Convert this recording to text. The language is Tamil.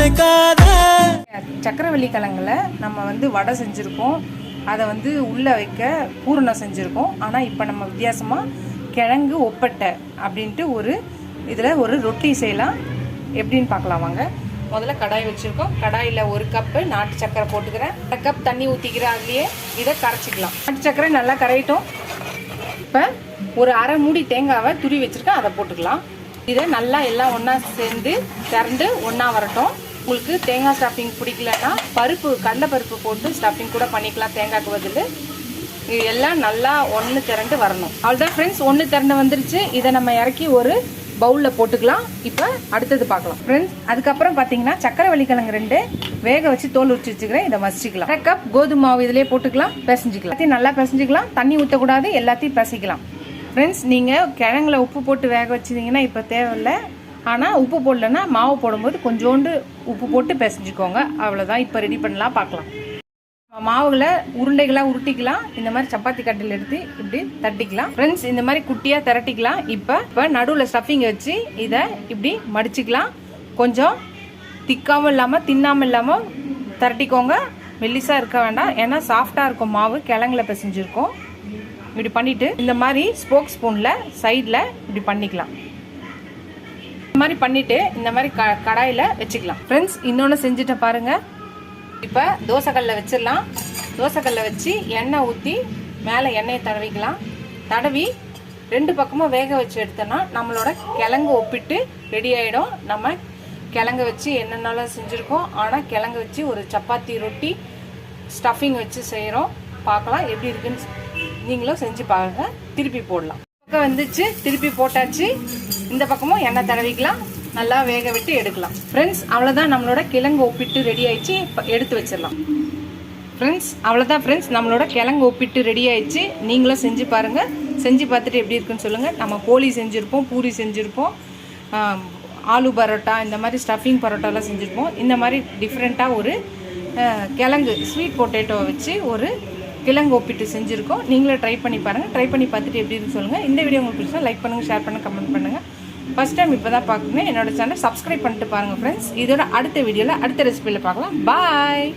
நினைக்காத. சக்கரவள்ளி கிழங்குல நம்ம வந்து வடை செஞ்சுருக்கோம், அதை வந்து உள்ளே வைக்க பூரணம் செஞ்சுருக்கோம். ஆனால் இப்போ நம்ம வித்தியாசமாக கிழங்கு ஒப்பட்டை அப்படின்ட்டு ஒரு இதில் ஒரு ரொட்டி செய்யலாம். எப்படின்னு பார்க்கலாம் வாங்க. முதல்ல கடாய் வச்சுருக்கோம். கடாயில் 1 கப்பு நாட்டு சக்கரை போட்டுக்கிறேன். 1 கப் தண்ணி ஊற்றிக்கிறேன். அதுலேயே இதை கரைச்சிக்கலாம். நாட்டு சக்கரை நல்லா கரையிட்டோம். இப்போ ஒரு அரை மூடி தேங்காவை துருவி வச்சுருக்கேன், அதை போட்டுக்கலாம். இதை நல்லா எல்லாம் ஒன்றா சேர்ந்து திரண்டு ஒன்றா வரட்டும். உங்களுக்கு தேங்காய் ஸ்டஃபிங் பிடிக்கலன்னா பருப்பு, கடலைப்பருப்பு போட்டு ஸ்டஃபிங் கூட பண்ணிக்கலாம் தேங்காய்க்கு பதில். இது எல்லாம் நல்லா ஒன்று திரண்டு வரணும். அவ்வளோதான் ஃப்ரெண்ட்ஸ், ஒன்று திரண்டு வந்துருச்சு. இதை நம்ம இறக்கி ஒரு பவுலில் போட்டுக்கலாம். இப்போ அடுத்தது பார்க்கலாம் ஃப்ரெண்ட்ஸ். அதுக்கப்புறம் பார்த்தீங்கன்னா சக்கரவள்ளி கிழங்கு 2 வேக வச்சு தோல் உரிச்சு வச்சுக்கிறேன். இதை மசிச்சிக்கலாம். 1 கப் கோதுமை மாவு இதிலே போட்டுக்கலாம், பிசைஞ்சிக்கலாம். எல்லாத்தையும் நல்லா பிசைஞ்சிக்கலாம். தண்ணி ஊற்றக்கூடாது, எல்லாத்தையும் பிசைக்கலாம். ஃப்ரெண்ட்ஸ், நீங்கள் கிழங்குல உப்பு போட்டு வேக வச்சுருந்தீங்கன்னா இப்போ தேவையில்லை. ஆனால் உப்பு போடலன்னா மாவு போடும்போது கொஞ்சோண்டு உப்பு போட்டு பிசைஞ்சிக்கோங்க. அவ்வளோதான். இப்போ ரெடி பண்ணலாம், பார்க்கலாம். மாவுகளை உருண்டைகளாக உருட்டிக்கலாம். இந்த மாதிரி சப்பாத்தி கட்டில் எடுத்து இப்படி தட்டிக்கலாம். ஃப்ரெண்ட்ஸ், இந்த மாதிரி குட்டியாக திரட்டிக்கலாம். இப்போ நடுவில் ஸ்டஃபிங் வச்சு இதை இப்படி மடிச்சிக்கலாம். கொஞ்சம் திக்காமல் இல்லாமல் தின்னாமல் இல்லாமல் திரட்டிக்கோங்க. மெல்லிசாக இருக்க வேண்டாம், ஏன்னா சாஃப்டாக இருக்கும் மாவு, கிழங்குல பிசைஞ்சிருக்கும். இப்படி பண்ணிவிட்டு இந்த மாதிரி ஸ்போக் ஸ்பூனில் சைடில் இப்படி பண்ணிக்கலாம். இந்த மாதிரி பண்ணிவிட்டு இந்த மாதிரி கடாயில் வச்சுக்கலாம். ஃப்ரெண்ட்ஸ், இன்னொன்று செஞ்சுட்டு பாருங்கள். இப்போ தோசைக்கல்ல வச்சிடலாம். தோசைக்கல்ல வச்சு எண்ணெய் ஊற்றி மேலே எண்ணெயை தடவிக்கலாம். தடவி 2 பக்கமும் வேக வச்சு எடுத்தோன்னா நம்மளோட கிழங்கு ஒப்பிட்டு ரெடி ஆகிடும். நம்ம கிழங்கு வச்சு என்னென்னாலும் செஞ்சுருக்கோம், ஆனால் கிழங்கு வச்சு ஒரு சப்பாத்தி ரொட்டி ஸ்டஃபிங் வச்சு செய்கிறோம். பார்க்கலாம் எப்படி இருக்குன்னு நீங்களும் செஞ்சு பாருங்க. திருப்பி போடலாம். பக்கம் வந்துச்சு, திருப்பி போட்டாச்சு. இந்த பக்கமும் எண்ணெய் தடவிக்கலாம். நல்லா வேக விட்டு எடுக்கலாம். ஃப்ரெண்ட்ஸ், அவ்வளோதான், நம்மளோட கிழங்கு ஒப்பிட்டு ரெடி ஆயிடுச்சு. இப்போ எடுத்து வச்சிடலாம். ஃப்ரெண்ட்ஸ், அவ்வளோதான் ஃப்ரெண்ட்ஸ், நம்மளோட கிழங்கு ஒப்பிட்டு ரெடி ஆயிடுச்சு. நீங்களும் செஞ்சு பாருங்கள். செஞ்சு பார்த்துட்டு எப்படி இருக்குன்னு சொல்லுங்கள். நம்ம போலி செஞ்சுருப்போம், பூரி செஞ்சுருப்போம், ஆலு பரோட்டா, இந்த மாதிரி ஸ்டஃபிங் பரோட்டாலாம் செஞ்சுருப்போம். இந்த மாதிரி டிஃப்ரெண்ட்டாக ஒரு கிழங்கு ஸ்வீட் பொட்டேட்டோவை வச்சு ஒரு கிழங்கு ஒப்பிட்டு செஞ்சுருக்கோம். நீங்களும் ட்ரை பண்ணி பாருங்கள். ட்ரை பண்ணி பார்த்துட்டு எப்படி இருக்குன்னு சொல்லுங்கள். இந்த வீடியோ உங்களுக்கு பிடிச்சா லைக் பண்ணுங்கள், ஷேர் பண்ணுங்கள், கமெண்ட் பண்ணுங்கள். ஃபஸ்ட் டைம் இப்போ தான் பார்க்குங்க என்னோட சேனல் சப்ஸ்கிரைப் பண்ணிட்டு பாருங்கள் ஃப்ரெண்ட்ஸ். இதோட அடுத்த வீடியோவில் அடுத்த ரெசிபியில் பார்க்கலாம். பாய்.